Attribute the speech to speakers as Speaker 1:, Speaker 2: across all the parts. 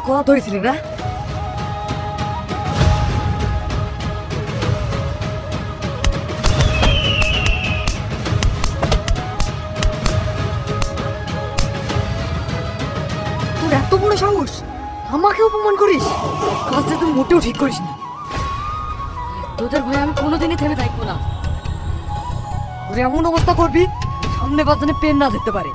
Speaker 1: কথা ধরেছিলি না? তোর এত বড় সাহস, আমাকে অপমান করিস? কাজটা তুই মোটেও ঠিক করিস না। তোদের ভয়ে আমি কোনোদিনই থেমে থাকবো না। তোর এমন অবস্থা করবি সামনে বাজানে পেন না দেখতে পারে।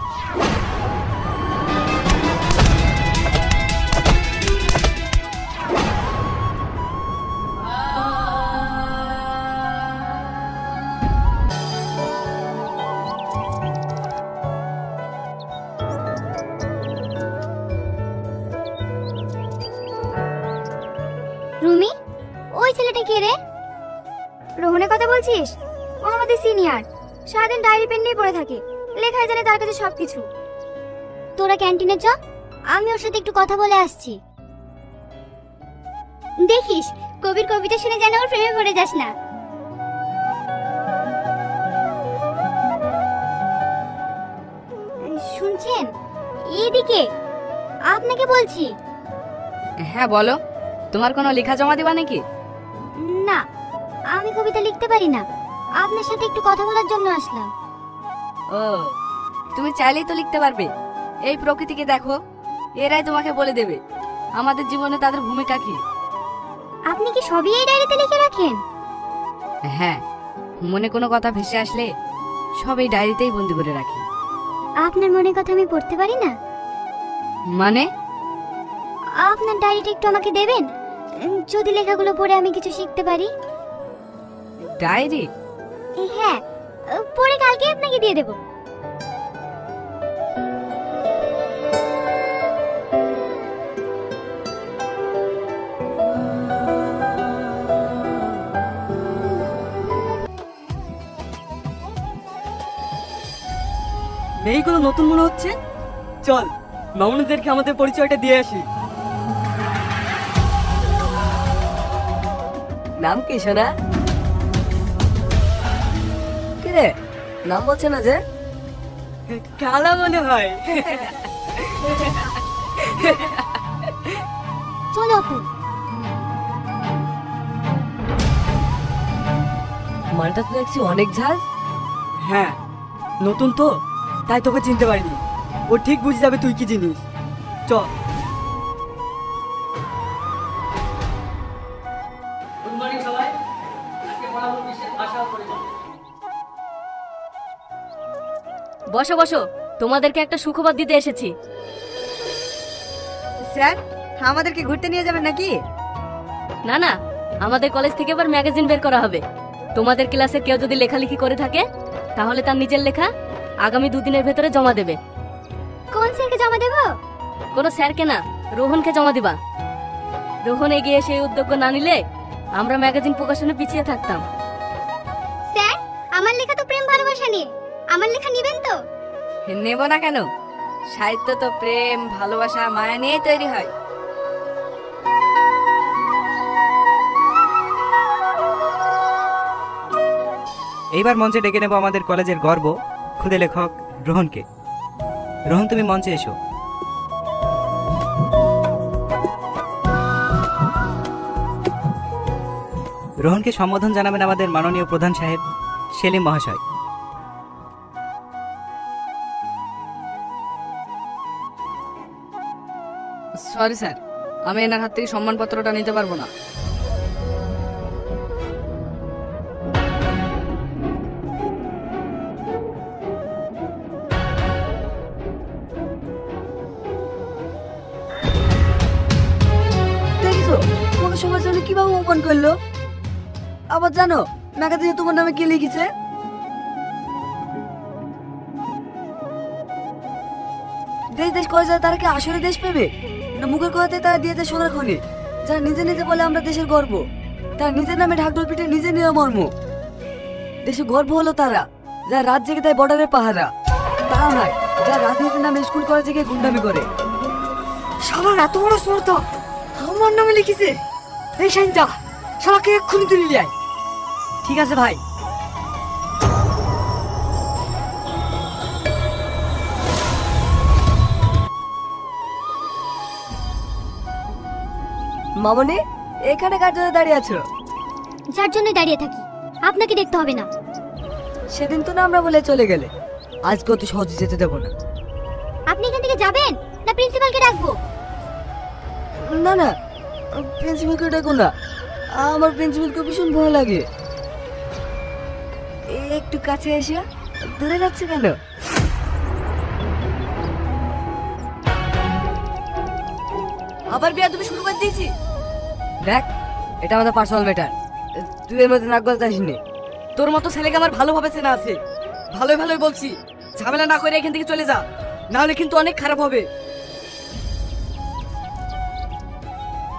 Speaker 2: রুমি, ওই ছেলেটা কে রে? রোহনের কথা বলছিস? ও আমাদের সিনিয়র, সারাদিন ডায়েরি পেন নিয়ে পড়ে থাকে, লেখাই জানে তার কাছে সবকিছু। তোরা ক্যান্টিনে চ, আমি ওর সাথে একটু কথা বলে আসছি। দেখিস কবির কবিতা শুনে যেন ওর প্রেমে পড়ে যাস না। শুনছেন? এইদিকে আপনাকে বলছি।
Speaker 3: হ্যাঁ বলো, তোমার কোনো লেখা জমা দিবা নাকি?
Speaker 2: না, আমি কবিতা লিখতে পারি না, আপনার সাথে একটু কথা বলার জন্য আসলাম।
Speaker 3: ও, তুমি চাইলেই তো লিখতে পারবে। এই প্রকৃতিকে দেখো, এরাই তোমাকে বলে দেবে আমাদের জীবনে তাদের ভূমিকা কি।
Speaker 2: আপনি কি সবই এই ডায়েরিতে লিখে রাখেন?
Speaker 3: হ্যাঁ, মনে কোনো কথা ভেসে আসলে সব এই ডায়েরিতেই বন্দি করে রাখি।
Speaker 2: আপনার মনের কথা আমি পড়তে পারি না?
Speaker 3: মানে?
Speaker 2: আপনার ডায়েরিটা একটু আমাকে দেবেন, যদি লেখাগুলো পড়ে আমি কিছু শিখতে পারি।
Speaker 3: ডায়েরি?
Speaker 2: হ্যাঁ, পড়ে কালকে আপনাকে দিয়ে দেব।
Speaker 1: মেয়েগুলো নতুন মনে হচ্ছে। চল মামুনিদেরকে আমাদের পরিচয়টা দিয়ে আসি। নাম কি সোনা? কি রে, নাম বলছে না যে? কালা মনে হয়।
Speaker 2: চলো আপু।
Speaker 1: মালটা তো দেখছি অনেক ঝাঁজ। হ্যাঁ, নতুন তো তাই তোকে চিনতে পারিনি। ও ঠিক বুঝে যাবে তুই কি জিনিস। চল। গুড মর্নিং সবাই। আজকে পড়াবো বিশ্বের ভাষা ও পরিবার।
Speaker 3: বসো বসো, তোমাদেরকে একটা সুখবর দিতে এসেছি।
Speaker 1: স্যার, আমাদেরকে ঘুরতে নিয়ে যাবেন নাকি?
Speaker 3: না না, আমাদের কলেজ থেকে এবার ম্যাগাজিন বের করা হবে। তোমাদের ক্লাসে কেউ যদি লেখালেখি করে থাকে তাহলে তার নিজের লেখা আগামী 2 দিনের ভেতরে জমা দেবে।
Speaker 2: কোন স্যারকে জমা দেব?
Speaker 3: কোনো স্যারকে না, রোহনকে জমা দিবা। রোহন এগিয়ে সেই উদ্যোগ না নিলে আমরা ম্যাগাজিন প্রকাশনে পিছিয়ে থাকতাম।
Speaker 2: স্যার, আমার লেখা তো প্রেম ভালোবাসা নিয়ে, আমার লেখা নেবেন তো?
Speaker 3: নেব না কেন? সাহিত্য তো প্রেম ভালোবাসা মায়া নিয়েই তৈরি হয়।
Speaker 4: এইবার মঞ্চে ডেকে নেব আমাদের কলেজের গর্ব খুদে লেখক রোহনকে। রোহন, তুমি মঞ্চে এসো। রোহনকে সম্বোধন জানাবেন আমাদের মাননীয় প্রধান সাহেব সেলিম মহাশয়।
Speaker 3: সরি স্যার, আমি এনার হাত থেকে সম্মানপত্রটা নিতে পারবো না।
Speaker 1: কোনো সময় চলে কিভাবে ওপেন করলো? আবার জানো ম্যাগাজিনে তোমার নামে কি লিখেছে? দেশ দেশ করে যায় তারা কি আসলে দেশ পাবে না মুখের কথাতে তারা দিয়েছে সোনার খনি? যারা নিজে নিজে বলে আমরা দেশের গর্ব, তার নিজের নামে ঢাকঢোল পিঠে নিজে নিয়ে মর্ম। দেশের গর্ব হলো তারা যারা রাত জেগে দেয় বর্ডারের পাহারা, তারা নয় যারা রাজনীতির নামে স্কুল কলেজে গিয়ে গুন্ডামি করে। সবার এত বড় স্বার্থ আমার নামে লিখেছে। এই শাইনটা শালাকে এক্ষুনি তুলে যায়। ঠিক আছে ভাই। মামনি, এখানে কার জন্য দাঁড়িয়ে আছো?
Speaker 2: যার জন্য দাঁড়িয়ে থাকি, আপনাকে দেখতে হবে না।
Speaker 1: সেদিন তো না আমরা বলে চলে গেলে, আজকে অত সহজে যেতে দেবো না।
Speaker 2: আপনি এখান থেকে যাবেন না প্রিন্সিপালকে ডাকবো?
Speaker 1: না না, প্রিন্সিপালকে ডাকো না, আমার প্রিন্সিপালকে ভীষণ ভয় লাগে। একটু কাছে এসে দূরে যাচ্ছে কেন? আবার বিয়া তুমি শুরু করে দিয়েছি। দেখ, এটা আমাদের পার্সোনাল ম্যাটার, তুই এর মধ্যে নাক গলাতে আসিনি। তোর মতো ছেলেকে আমার ভালোভাবে চেনা আছে, ভালোই ভালোই বলছি, ঝামেলা না করে এখান থেকে চলে যা, না হলে কিন্তু অনেক খারাপ হবে।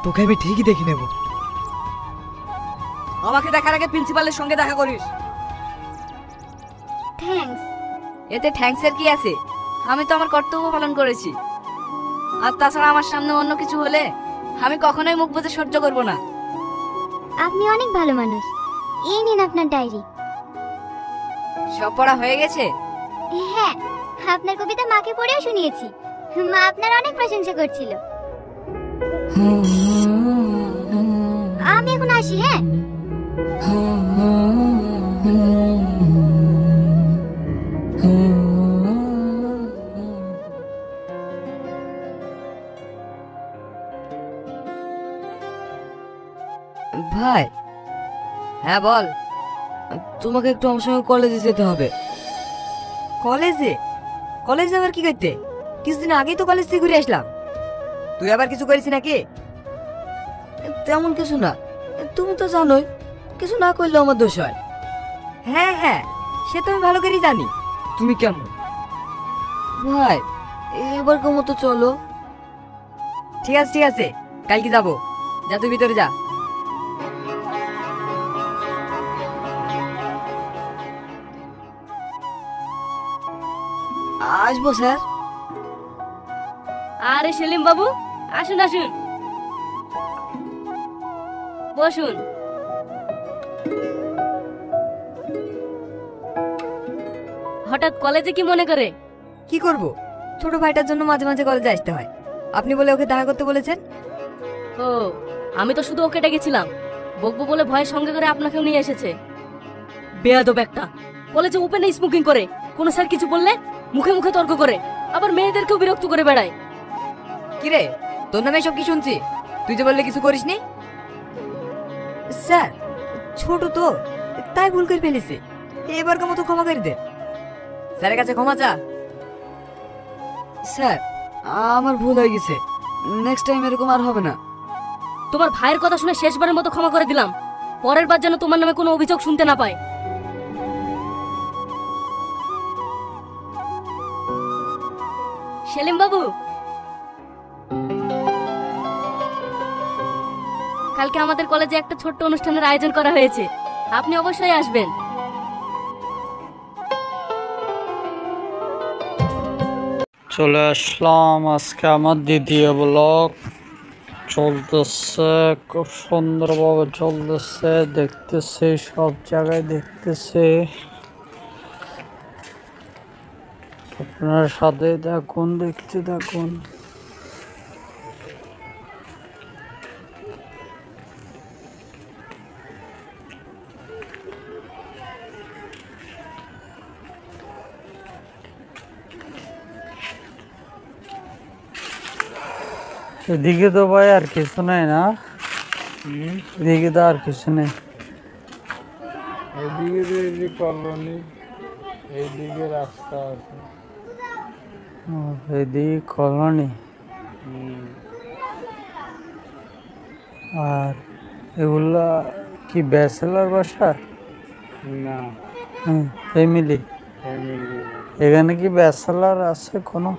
Speaker 1: তোকে আমি ঠিকই দেখে নেব। আমাকে দেখার আগে প্রিন্সিপালের সঙ্গে দেখা করিস।
Speaker 2: থ্যাঙ্কস।
Speaker 1: এতে থ্যাঙ্কস এর কি আছে? আমি তো আমার কর্তব্য পালন করেছি। আর তাছাড়া আমার সামনে অন্য কিছু হলে আমি কখনোই মুখ বুজে সহ্য করব না।
Speaker 2: আপনি অনেক ভালো মানুষ। এই নিন আপনার ডায়েরি।
Speaker 1: সব পড়া হয়ে গেছে?
Speaker 2: হ্যাঁ, আপনার কবিতা মাকে পড়েও শুনিয়েছি। মা আপনার অনেক প্রশংসা করছিল। আমি এখন আসি। হ্যাঁ,
Speaker 1: ভাই। হ্যাঁ বল। তোমাকে একটু আমার সঙ্গে কলেজে যেতে হবে। কলেজে? কলেজে আবার কি করতে? কিছুদিন আগেই তো কলেজ থেকে ঘুরে আসলাম। তুই আবার কিছু করিস নাকি? তেমন কিছু না, তুমি তো জানোই কিছু না করলেও আমার দোষ হয়। হ্যাঁ হ্যাঁ, সে তো আমি ভালো করেই জানি। তুমি কেমন ভাই, এবার মতো চলো। ঠিক আছে ঠিক আছে, কালকে যাবো। যা তুই ভিতরে যা। আসবো স্যার।
Speaker 3: আরে সেলিম বাবু, আসুন আসুন, বসুন। হঠাৎ কলেজে কি মনে করে?
Speaker 1: কি করব, ছোট ভাইটার জন্য মাঝে মাঝে কলেজে আসতে হয়। আপনি বলে ওকে দেখা করতে বলেছেন।
Speaker 3: ও, আমি তো শুধু ওকে ডেকেছিলাম, বকবো বলে ভয়ের সঙ্গে করে আপনাকেও নিয়ে এসেছে। বেয়াদব একটা, কলেজে ওপেনে স্মোকিং করে, কোনো স্যার কিছু বললে মুখে মুখে তর্ক করে, আবার মেয়েদেরকেও বিরক্ত করে বেড়ায়।
Speaker 1: কিরে, তোর নামে সব কি শুনছি? তুই যে বললে কিছু করিসনি। স্যার, ছোট তো তাই ভুল করে ফেলেছে, এবারকার মতো ক্ষমা করে দে। স্যারের কাছে ক্ষমা চা। স্যার, আমার ভুল হয়ে গেছে, নেক্সট টাইম এরকম আর হবে না।
Speaker 3: তোমার ভাইয়ের কথা শুনে শেষবারের মতো ক্ষমা করে দিলাম, পরের বার যেন তোমার নামে কোনো অভিযোগ শুনতে না পায়। সেলিম বাবু, কালকে আমাদের কলেজে একটা ছোট্ট অনুষ্ঠানের আয়োজন করা হয়েছে, আপনি অবশ্যই আসবেন।
Speaker 5: চলে আসলাম। আজকে আমার দ্বিতীয় ব্লগ চলতেছে, খুব সুন্দরভাবে চলতেছে, দেখতেছি সব জায়গায় দেখতেছি। আপনার সাথে দেখুন, দেখতে থাকুন। এদিকে তো ভাই আর কিছু নেই না, এদিকে তো আর কিছু নেই।
Speaker 6: এদিকে কলোনি, এইদিকে রাস্তা আছে।
Speaker 5: এদিকে কলোনি, আর এগুলা কি ব্যাচেলার বাসা?
Speaker 6: না,
Speaker 5: ফ্যামিলি।
Speaker 6: ফ্যামিলি।
Speaker 5: এখানে কি ব্যাচেলার আছে কোনো?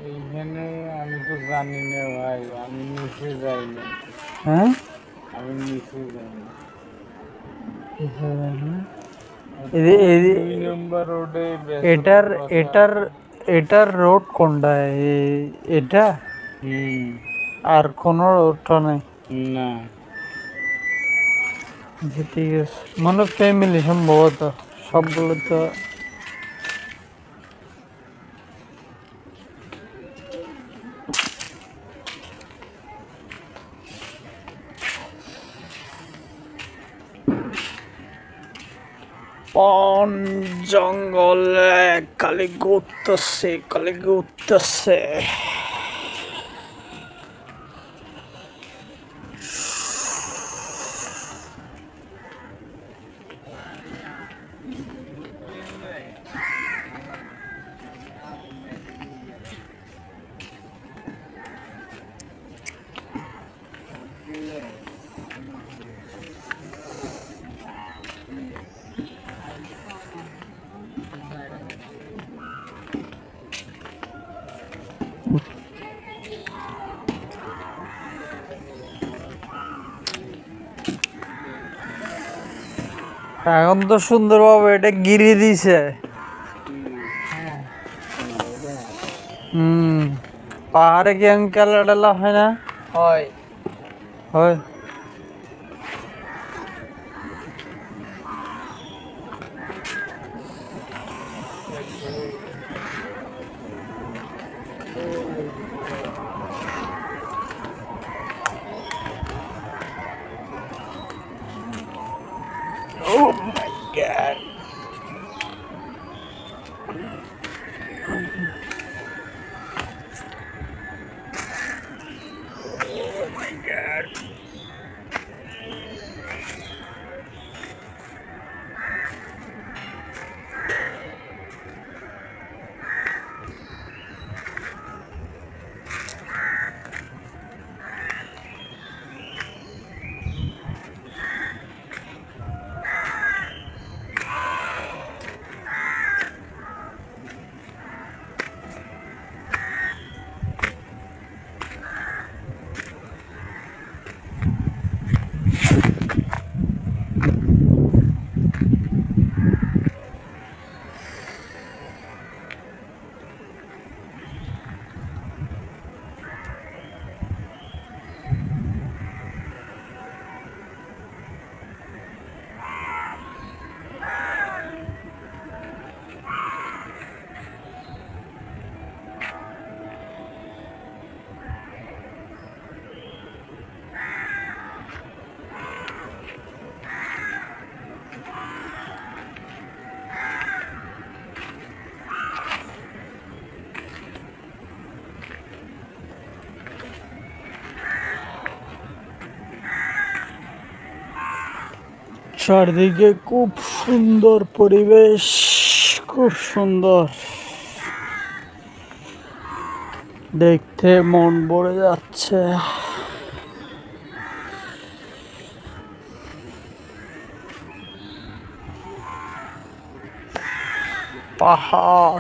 Speaker 6: এইখানে আমি তো জানি না ভাই, আমি নিচে যাই না।
Speaker 5: হ্যাঁ,
Speaker 6: আমি নিচে যাই না। দুই নম্বর রোডে
Speaker 5: এটার এটার এটার রোড কোনটা? এটা আর কোনো রোডটা নেই
Speaker 6: না।
Speaker 5: আচ্ছা, ঠিক আছে, মানে ফ্যামিলি সম্ভবত সবগুলো তো। বন জঙ্গলে খালি ঘুরতেছে। এখন তো সুন্দরভাবে এটা গিরি দিছে। পাহাড়ে কি এখন খেলা টেলা হয় না? হয়। Oh my God. Oh my God. চারদিকে খুব সুন্দর পরিবেশ, খুব সুন্দর, দেখতে মন ভরে যাচ্ছে। পাহাড়,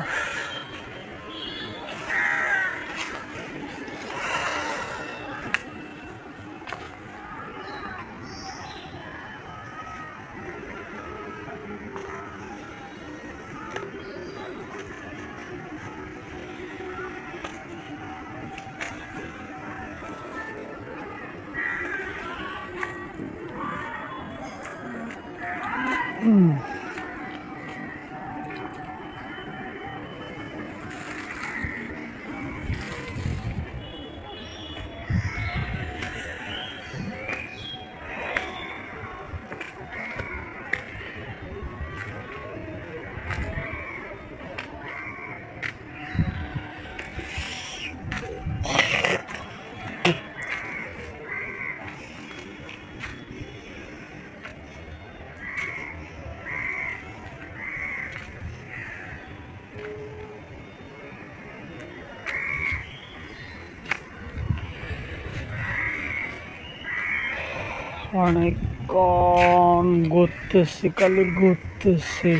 Speaker 5: অনেকক্ষণ ঘুরতেছি, খালি ঘুরতেছি।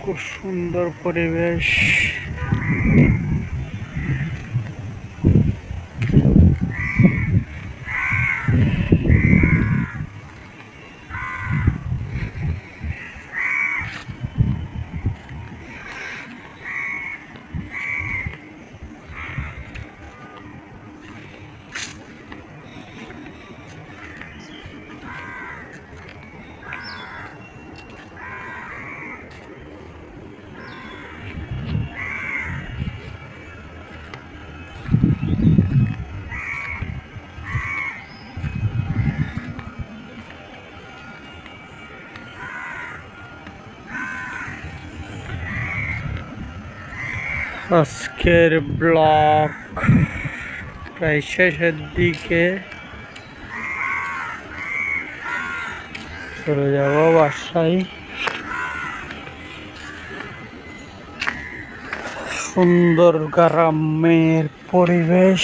Speaker 5: খুব সুন্দর পরিবেশ। আজকের ব্লগ প্রায় শেষের দিকে, চলে যাব বাসায়। সুন্দর গ্রামের পরিবেশ,